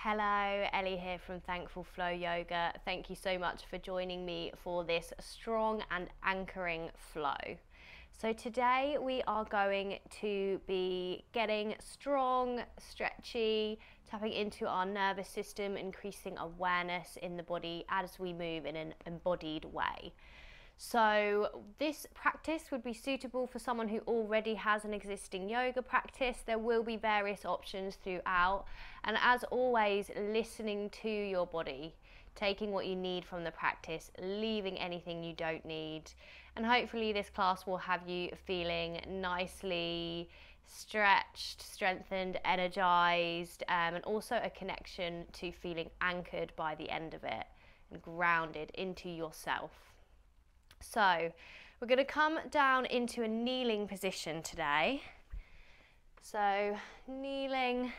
Hello, Ellie here from Thankful Flow Yoga. Thank you so much for joining me for this strong and anchoring flow. So today we are going to be getting strong, stretchy, tapping into our nervous system, increasing awareness in the body as we move in an embodied way. So this practice would be suitable for someone who already has an existing yoga practice. There will be various options throughout, and as always, listening to your body, taking what you need from the practice, leaving anything you don't need, and hopefully this class will have you feeling nicely stretched, strengthened, energized, and also a connection to feeling anchored by the end of it and grounded into yourself. So we're going to come down into a kneeling position today. So kneeling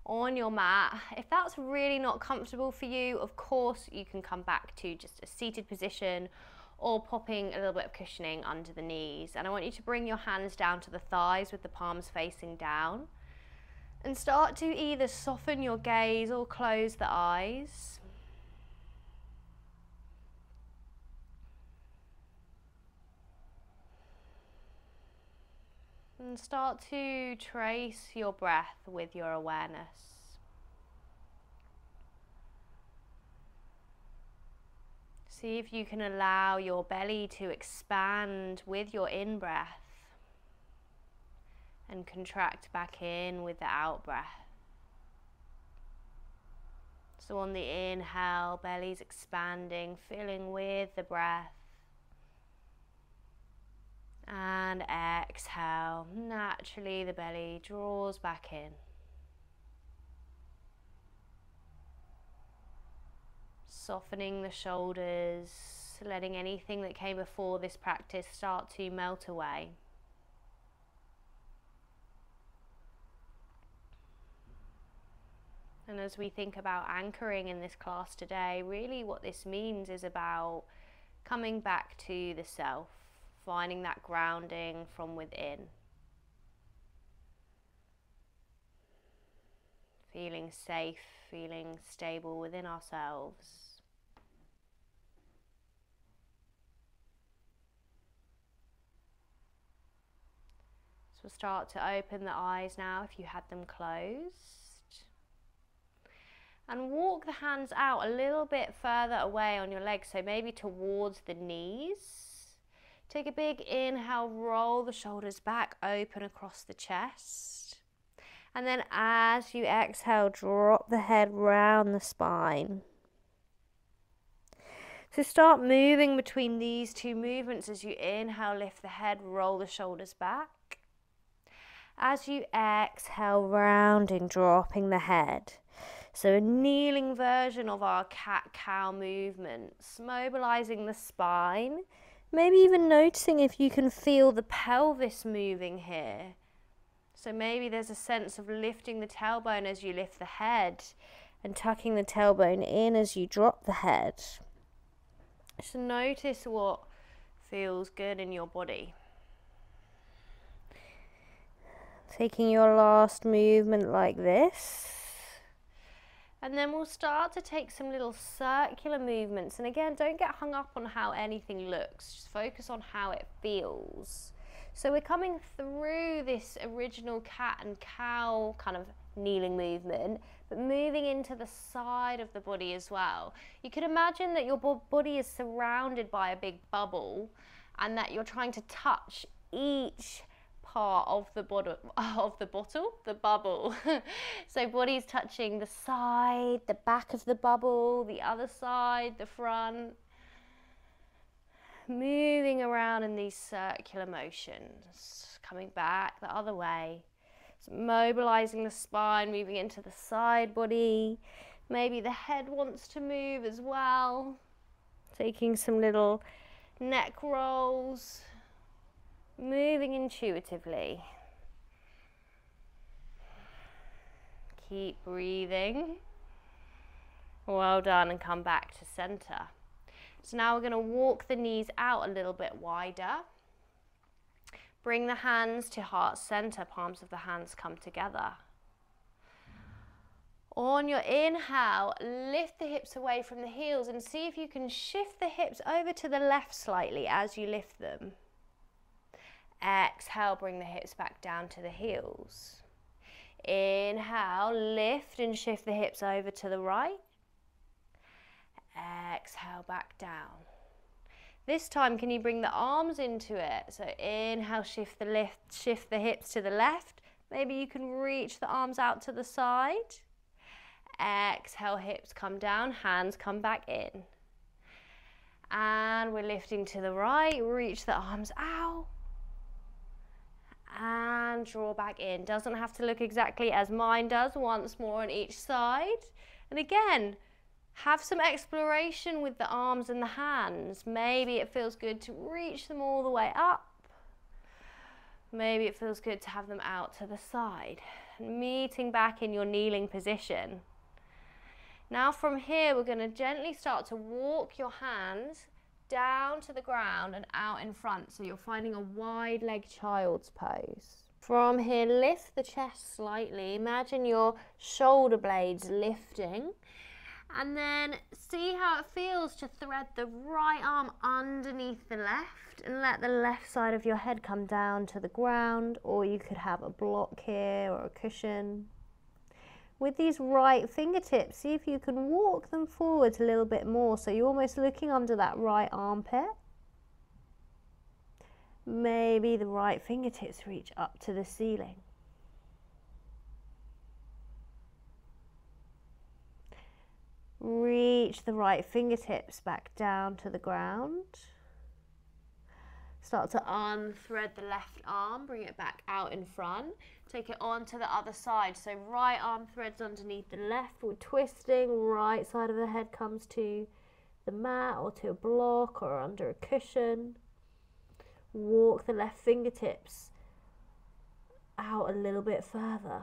on your mat. If that's really not comfortable for you, of course you can come back to just a seated position or popping a little bit of cushioning under the knees. And I want you to bring your hands down to the thighs with the palms facing down and start to either soften your gaze or close the eyes. And start to trace your breath with your awareness. See if you can allow your belly to expand with your in-breath and contract back in with the out-breath. So on the inhale, belly's expanding, filling with the breath. And exhale, naturally the belly draws back in. Softening the shoulders, letting anything that came before this practice start to melt away. And as we think about anchoring in this class today, really what this means is about coming back to the self, finding that grounding from within. Feeling safe, feeling stable within ourselves. So we'll start to open the eyes now if you had them closed. And walk the hands out a little bit further away on your legs, so maybe towards the knees. Take a big inhale, roll the shoulders back, open across the chest. And then as you exhale, drop the head round the spine. So start moving between these two movements. As you inhale, lift the head, roll the shoulders back. As you exhale, rounding, dropping the head. So a kneeling version of our cat-cow movements, mobilizing the spine. Maybe even noticing if you can feel the pelvis moving here. So maybe there's a sense of lifting the tailbone as you lift the head and tucking the tailbone in as you drop the head. Just notice what feels good in your body. Taking your last movement like this. And then we'll start to take some little circular movements. And again, don't get hung up on how anything looks. Just focus on how it feels. So we're coming through this original cat and cow kind of kneeling movement, but moving into the side of the body as well. You could imagine that your body is surrounded by a big bubble and that you're trying to touch each part of the bubble. So body's touching the side, the back of the bubble, the other side, the front. Moving around in these circular motions, coming back the other way. So mobilizing the spine, moving into the side body. Maybe the head wants to move as well. Taking some little neck rolls. Moving intuitively. Keep breathing. Well done, and come back to center. So now we're going to walk the knees out a little bit wider. Bring the hands to heart center, palms of the hands come together. On your inhale, lift the hips away from the heels and see if you can shift the hips over to the left slightly as you lift them. Exhale, bring the hips back down to the heels. Inhale, lift and shift the hips over to the right. Exhale, back down. This time, can you bring the arms into it? So inhale, shift the hips to the left. Maybe you can reach the arms out to the side. Exhale, hips come down, hands come back in. And we're lifting to the right, reach the arms out. And draw back in. Doesn't have to look exactly as mine does, once more on each side. And again, have some exploration with the arms and the hands. Maybe it feels good to reach them all the way up. Maybe it feels good to have them out to the side. Meeting back in your kneeling position. Now from here, we're going to gently start to walk your hands down to the ground and out in front. So you're finding a wide leg child's pose. From here, lift the chest slightly. Imagine your shoulder blades lifting. And then see how it feels to thread the right arm underneath the left and let the left side of your head come down to the ground, or you could have a block here or a cushion. With these right fingertips, see if you can walk them forwards a little bit more, so you're almost looking under that right armpit. Maybe the right fingertips reach up to the ceiling. Reach the right fingertips back down to the ground. Start to unthread the left arm, bring it back out in front. Take it on to the other side. So right arm threads underneath the left, we're twisting. Right side of the head comes to the mat or to a block or under a cushion. Walk the left fingertips out a little bit further.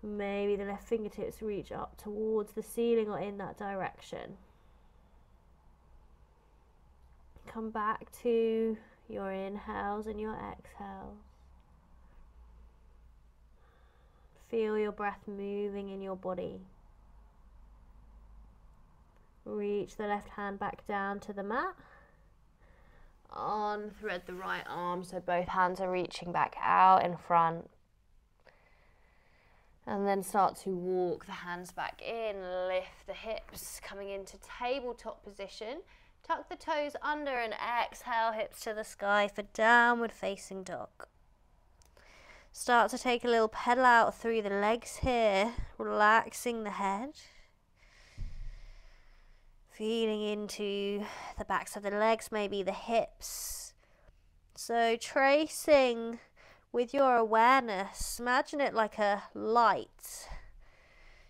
Maybe the left fingertips reach up towards the ceiling or in that direction. Come back to your inhales and your exhales. Feel your breath moving in your body. Reach the left hand back down to the mat. Unthread the right arm so both hands are reaching back out in front. And then start to walk the hands back in, lift the hips, coming into tabletop position. Tuck the toes under and exhale, hips to the sky for downward facing dog. Start to take a little pedal out through the legs here, relaxing the head. Feeling into the backs of the legs, maybe the hips. So tracing with your awareness, imagine it like a light,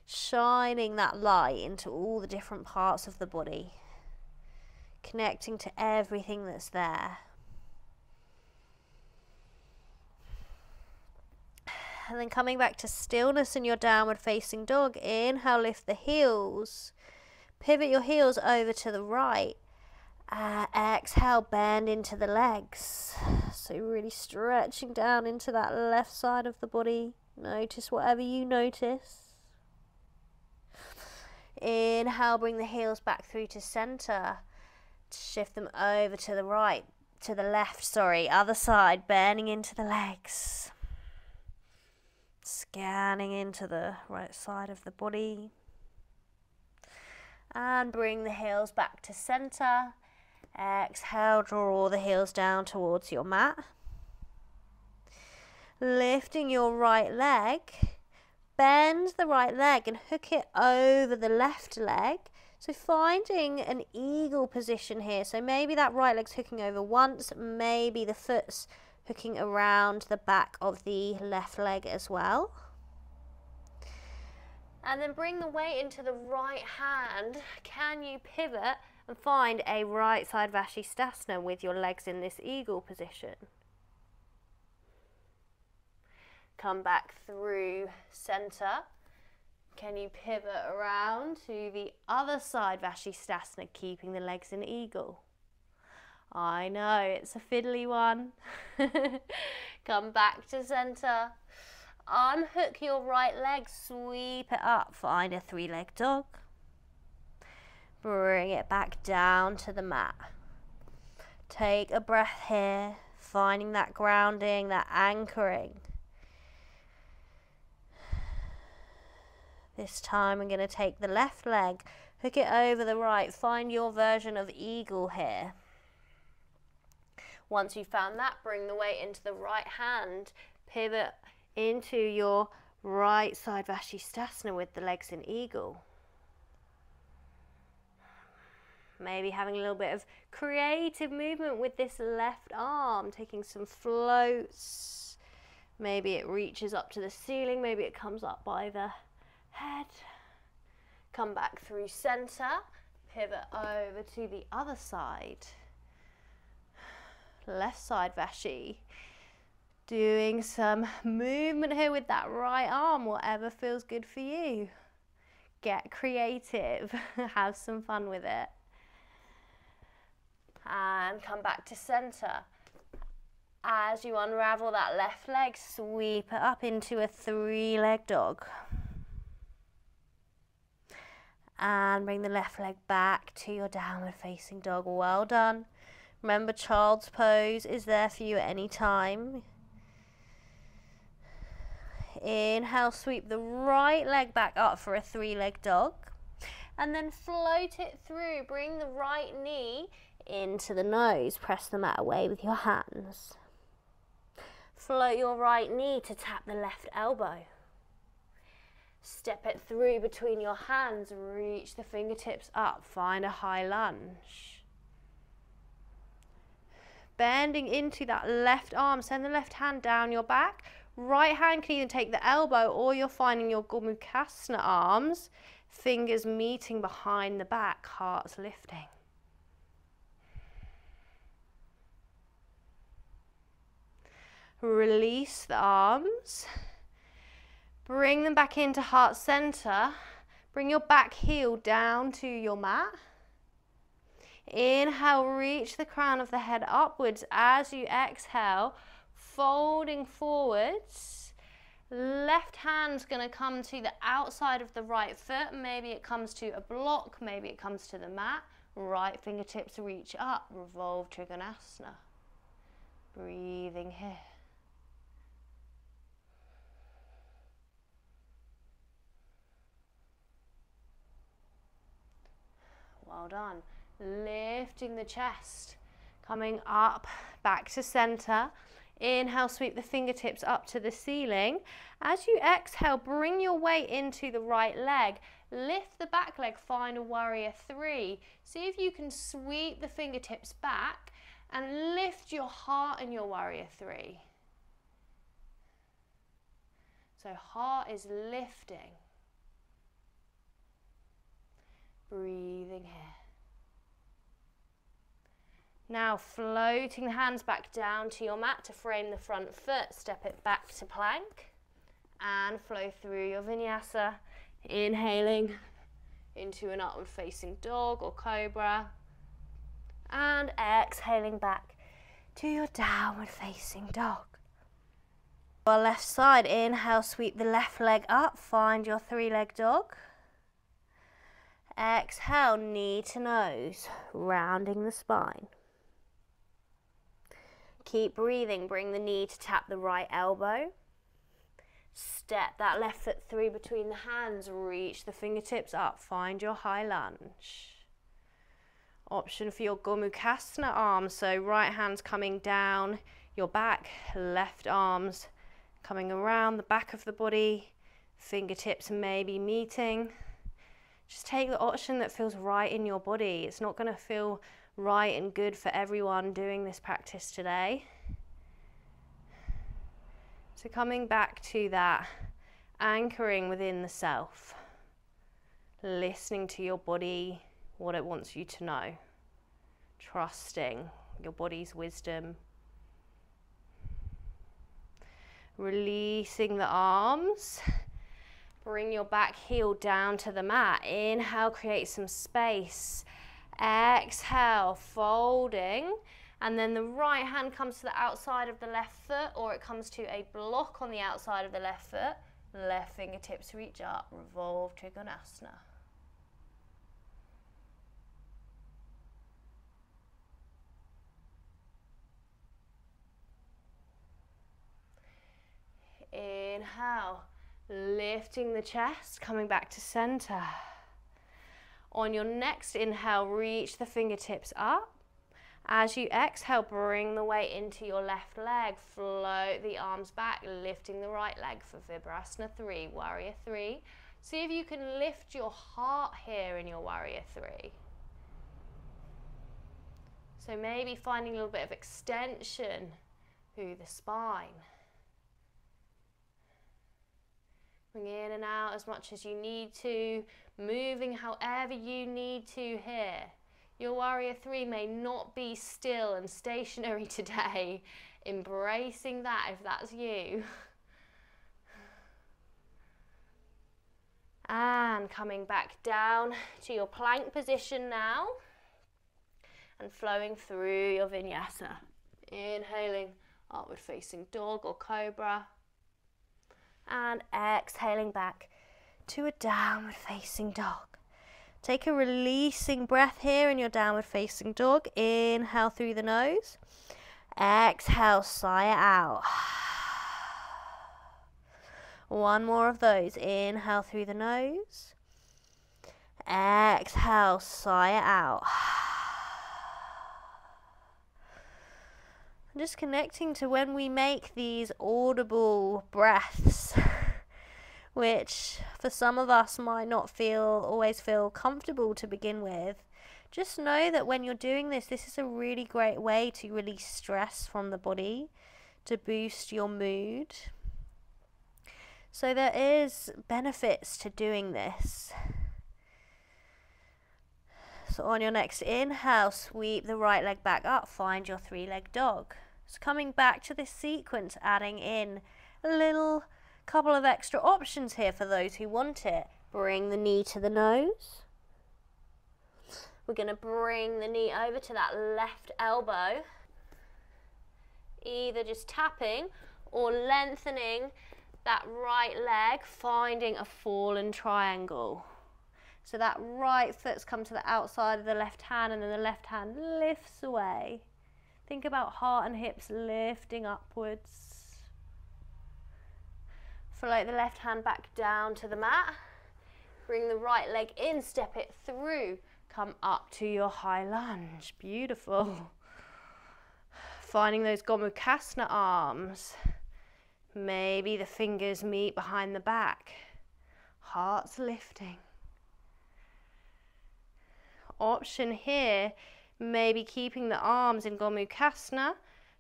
shining that light into all the different parts of the body, connecting to everything that's there. And then coming back to stillness in your downward facing dog. Inhale, lift the heels. Pivot your heels over to the right. Exhale, bend into the legs. So really stretching down into that left side of the body. Notice whatever you notice. Inhale, bring the heels back through to center. Shift them over to the right, to the left, other side, bending into the legs. Scanning into the right side of the body. And bring the heels back to center. Exhale, draw the heels down towards your mat. Lifting your right leg, bend the right leg and hook it over the left leg. So finding an eagle position here. So maybe that right leg's hooking over once, maybe the foot's hooking around the back of the left leg as well. And then bring the weight into the right hand. Can you pivot and find a right side Vashisthasana with your legs in this eagle position? Come back through center. Can you pivot around to the other side Vashisthasana, keeping the legs in eagle? I know, it's a fiddly one. Come back to center. Unhook your right leg, sweep it up, find a three-legged dog. Bring it back down to the mat. Take a breath here, finding that grounding, that anchoring. This time I'm going to take the left leg, hook it over the right, find your version of eagle here. Once you've found that, bring the weight into the right hand, pivot into your right side Vashisthasana with the legs in eagle. Maybe having a little bit of creative movement with this left arm, taking some floats. Maybe it reaches up to the ceiling, maybe it comes up by the head. Come back through center, pivot over to the other side. Left side Vashi. Doing some movement here with that right arm, whatever feels good for you. Get creative, have some fun with it. And come back to center. As you unravel that left leg, sweep it up into a three-legged dog. And bring the left leg back to your downward facing dog. Well done. Remember, child's pose is there for you at any time. Inhale, sweep the right leg back up for a three-legged dog. And then float it through. Bring the right knee into the nose. Press the mat away with your hands. Float your right knee to tap the left elbow. Step it through between your hands. Reach the fingertips up. Find a high lunge. Bending into that left arm. Send the left hand down your back. Right hand can either take the elbow or you're finding your Gomukhasana arms. Fingers meeting behind the back. Heart's lifting. Release the arms. Bring them back into heart center. Bring your back heel down to your mat. Inhale, reach the crown of the head upwards. As you exhale, folding forwards. Left hand's going to come to the outside of the right foot. Maybe it comes to a block, maybe it comes to the mat. Right fingertips reach up, revolve Trikonasana. Breathing here. Well done. Lifting the chest, coming up, back to center. Inhale, sweep the fingertips up to the ceiling. As you exhale, bring your weight into the right leg. Lift the back leg, find a warrior three. See if you can sweep the fingertips back and lift your heart in your warrior three. So heart is lifting. Breathing here. Now floating the hands back down to your mat to frame the front foot. Step it back to plank and flow through your vinyasa. Inhaling into an upward facing dog or cobra. And exhaling back to your downward facing dog. Our left side, inhale, sweep the left leg up. Find your three-legged dog. Exhale, knee to nose, rounding the spine. Keep breathing, bring the knee to tap the right elbow. Step that left foot through between the hands, reach the fingertips up, find your high lunge. Option for your Gomukhasana arms, so right hand's coming down your back, left arms coming around the back of the body, fingertips maybe meeting. Just take the option that feels right in your body. It's not going to feel right and good for everyone doing this practice today. So coming back to that, anchoring within the self, listening to your body, what it wants you to know, trusting your body's wisdom, releasing the arms. Bring your back heel down to the mat. Inhale, create some space. Exhale, folding. And then the right hand comes to the outside of the left foot, or it comes to a block on the outside of the left foot. Left fingertips reach up, revolve Trikonasana. Inhale, lifting the chest, coming back to center. On your next inhale, reach the fingertips up. As you exhale, bring the weight into your left leg. Float the arms back, lifting the right leg for Vibrasana 3, Warrior 3. See if you can lift your heart here in your Warrior 3. So maybe finding a little bit of extension through the spine. Bring in and out as much as you need to, moving however you need to here. Your Warrior 3 may not be still and stationary today. Embracing that if that's you. And coming back down to your plank position now. And flowing through your vinyasa. Inhaling, upward facing dog or cobra. And exhaling back to a downward facing dog. Take a releasing breath here in your downward facing dog. Inhale through the nose. Exhale, sigh it out. One more of those. Inhale through the nose. Exhale, sigh it out. I'm just connecting to when we make these audible breaths, which for some of us might not always feel comfortable to begin with. Just know that when you're doing this, this is a really great way to release stress from the body, to boost your mood. So there is benefits to doing this. So on your next inhale, sweep the right leg back up, find your three-legged dog. So coming back to this sequence, adding in a couple of extra options here for those who want it. Bring the knee to the nose. We're going to bring the knee over to that left elbow. Either just tapping or lengthening that right leg, finding a fallen triangle. So that right foot's come to the outside of the left hand and then the left hand lifts away. Think about heart and hips lifting upwards. Float the left hand back down to the mat. Bring the right leg in, step it through. Come up to your high lunge. Beautiful. Finding those Gomukhasana arms. Maybe the fingers meet behind the back. Heart's lifting. Option here, maybe keeping the arms in Gomukhasana,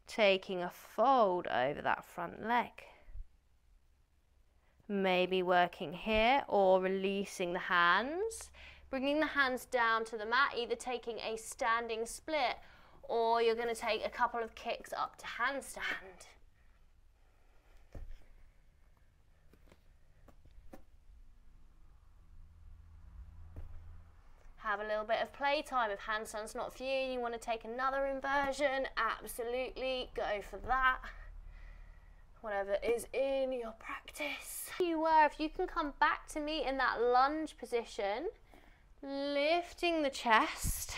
taking a fold over that front leg. Maybe working here or releasing the hands, bringing the hands down to the mat, either taking a standing split or you're going to take a couple of kicks up to handstand. Have a little bit of playtime. If handstand's not for you and you want to take another inversion, absolutely go for that. Whatever is in your practice. If you can come back to me in that lunge position, lifting the chest,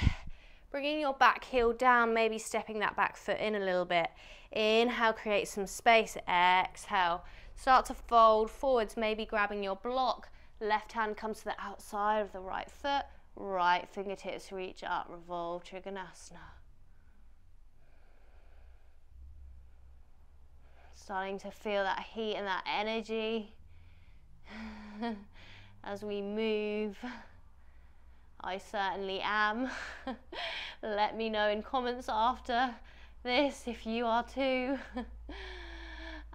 bringing your back heel down, maybe stepping that back foot in a little bit. Inhale, create some space. Exhale, start to fold forwards, maybe grabbing your block. Left hand comes to the outside of the right foot. Right fingertips reach up, revolve Trikonasana. Starting to feel that heat and that energy as we move. I certainly am. Let me know in comments after this if you are too.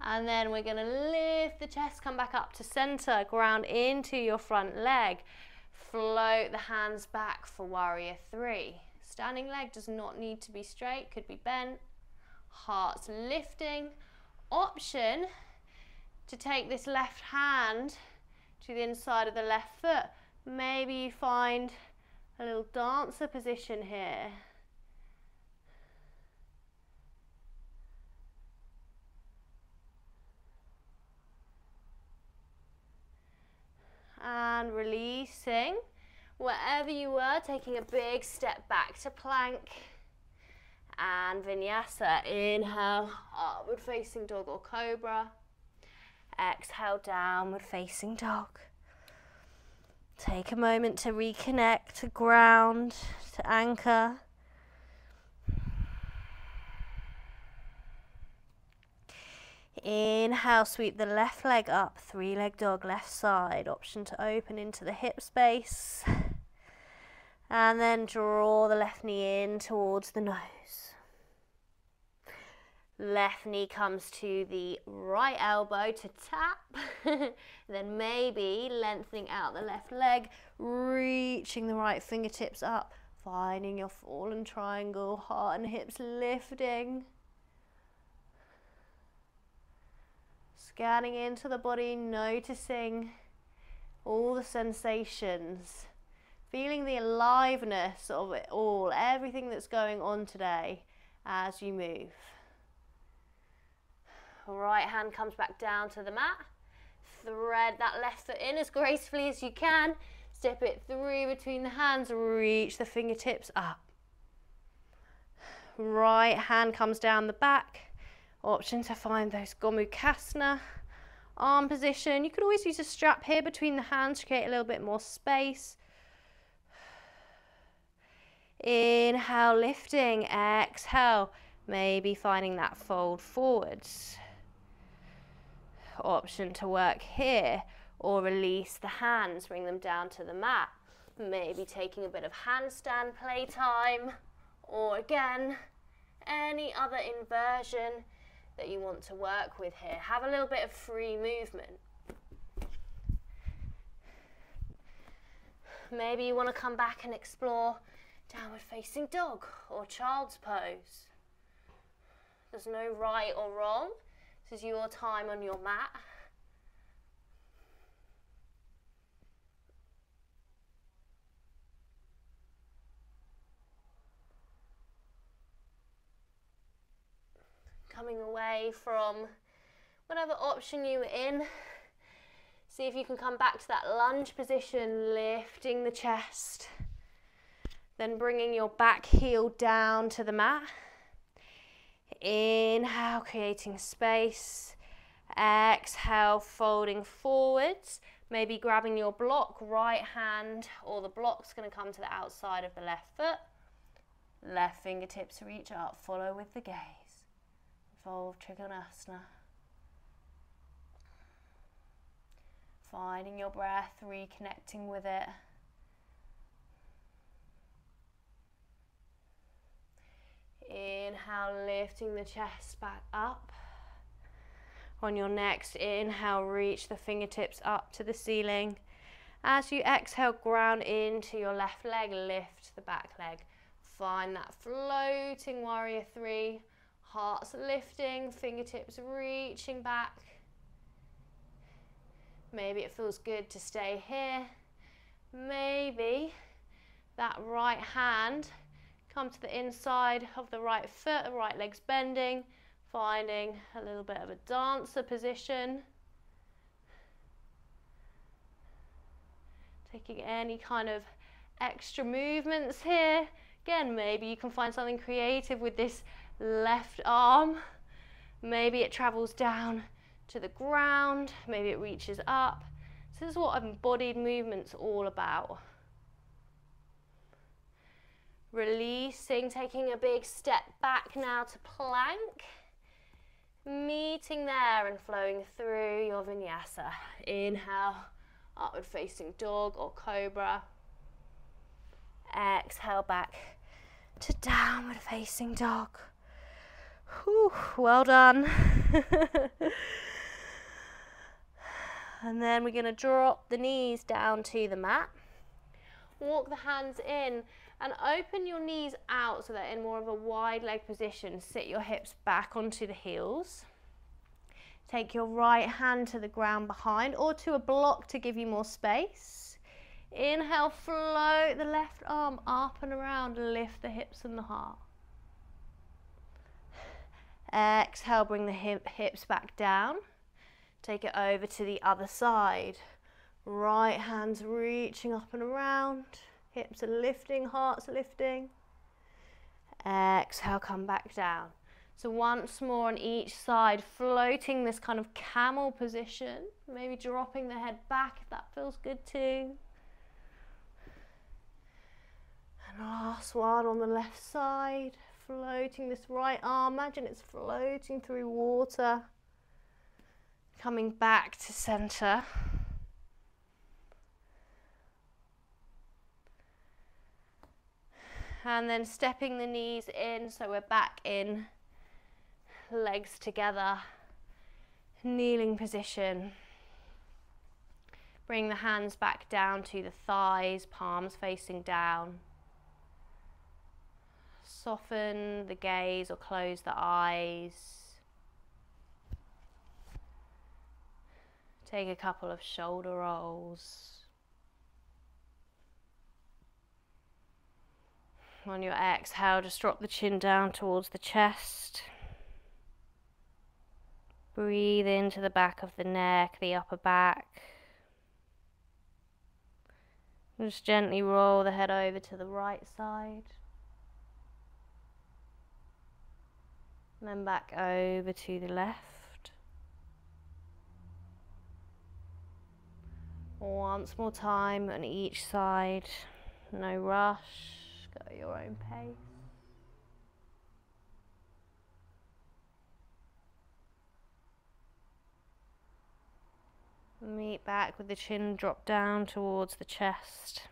And then we're going to lift the chest, come back up to center, ground into your front leg. Float the hands back for Warrior 3. Standing leg does not need to be straight, could be bent. Heart's lifting. Option to take this left hand to the inside of the left foot. Maybe you find a little dancer position here. floating. Wherever you were, taking a big step back to plank and vinyasa. Inhale, upward facing dog or cobra. Exhale, downward facing dog. Take a moment to reconnect, to ground, to anchor. Inhale, sweep the left leg up, three-leg dog, left side. Option to open into the hip space. And then draw the left knee in towards the nose. Left knee comes to the right elbow to tap. Then maybe lengthening out the left leg, reaching the right fingertips up, finding your fallen triangle, heart and hips lifting. Scanning into the body, noticing all the sensations, feeling the aliveness of it all, everything that's going on today as you move. Right hand comes back down to the mat. Thread that left foot in as gracefully as you can. Step it through between the hands, reach the fingertips up. Right hand comes down the back. Option to find those Gomukhasana arm position. You could always use a strap here between the hands to create a little bit more space. Inhale, lifting. Exhale, maybe finding that fold forwards. Option to work here or release the hands, bring them down to the mat. Maybe taking a bit of handstand playtime, or again, any other inversion that you want to work with here. Have a little bit of free movement. Maybe you want to come back and explore downward facing dog or child's pose. There's no right or wrong. This is your time on your mat. Coming away from whatever option you were in, see if you can come back to that lunge position, lifting the chest, then bringing your back heel down to the mat. Inhale, creating space. Exhale, folding forwards, maybe grabbing your block, right hand, or the block's going to come to the outside of the left foot. Left fingertips reach up, follow with the gaze. Fold Trikonasana. Finding your breath, reconnecting with it. Inhale, lifting the chest back up. On your next inhale, reach the fingertips up to the ceiling. As you exhale, ground into your left leg, lift the back leg. Find that floating warrior three. Heart's lifting, fingertips reaching back. Maybe it feels good to stay here. Maybe that right hand come to the inside of the right foot, the right leg's bending, finding a little bit of a dancer position. Taking any kind of extra movements here. Again, maybe you can find something creative with this left arm. Maybe it travels down to the ground, maybe it reaches up. So this is what embodied movement's all about. Releasing, taking a big step back now to plank. Meeting there and flowing through your vinyasa. Inhale, upward facing dog or cobra. Exhale back to downward facing dog. Whew, well done. And then we're going to drop the knees down to the mat. Walk the hands in and open your knees out so they're in more of a wide leg position. Sit your hips back onto the heels. Take your right hand to the ground behind or to a block to give you more space. Inhale, float the left arm up and around, lift the hips and the heart. Exhale, bring the hips back down. Take it over to the other side. Right hand's reaching up and around. Hips are lifting, heart's lifting. Exhale, come back down. So once more on each side, floating this kind of camel position. Maybe dropping the head back if that feels good too. And last one on the left side, floating this right arm. Imagine it's floating through water. Coming back to center. And then stepping the knees in so we're back in, legs together, kneeling position. Bring the hands back down to the thighs, palms facing down. Soften the gaze or close the eyes. Take a couple of shoulder rolls. On your exhale, just drop the chin down towards the chest. Breathe into the back of the neck, the upper back. Just gently roll the head over to the right side. And then back over to the left. Once more time on each side. No rush. Go at your own pace. Meet back with the chin drop down towards the chest.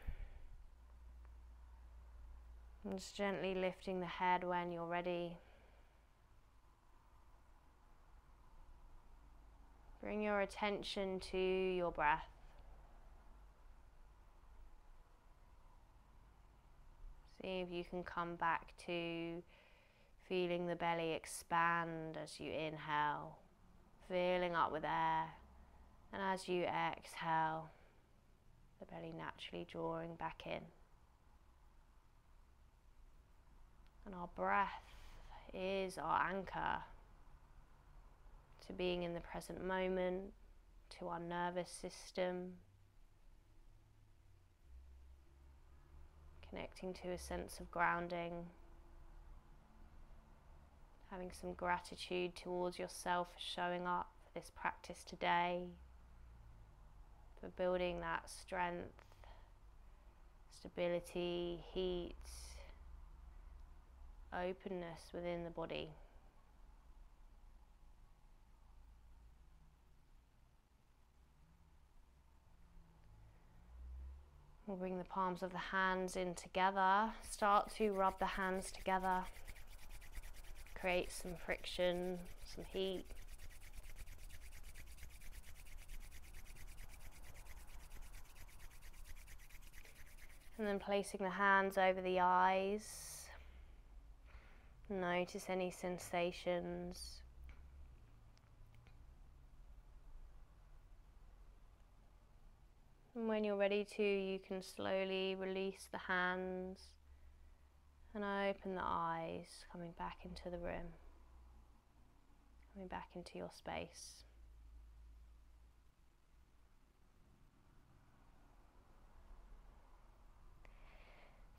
And just gently lifting the head when you're ready. Bring your attention to your breath. See if you can come back to feeling the belly expand as you inhale, filling up with air, and as you exhale, the belly naturally drawing back in. And our breath is our anchor to being in the present moment, to our nervous system, connecting to a sense of grounding, having some gratitude towards yourself for showing up for this practice today, for building that strength, stability, heat, openness within the body. We'll bring the palms of the hands in together. Start to rub the hands together. Create some friction, some heat. And then placing the hands over the eyes. Notice any sensations. And when you're ready to, you can slowly release the hands and open the eyes, coming back into the room, coming back into your space.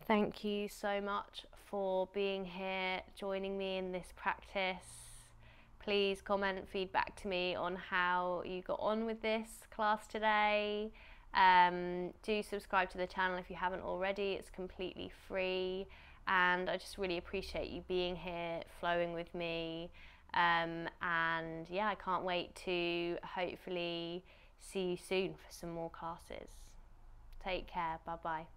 Thank you so much for being here, joining me in this practice. Please comment feedback to me on how you got on with this class today. Do subscribe to the channel if you haven't already. It's completely free, and I just really appreciate you being here, flowing with me, and yeah, I can't wait to hopefully see you soon for some more classes. Take care. Bye bye.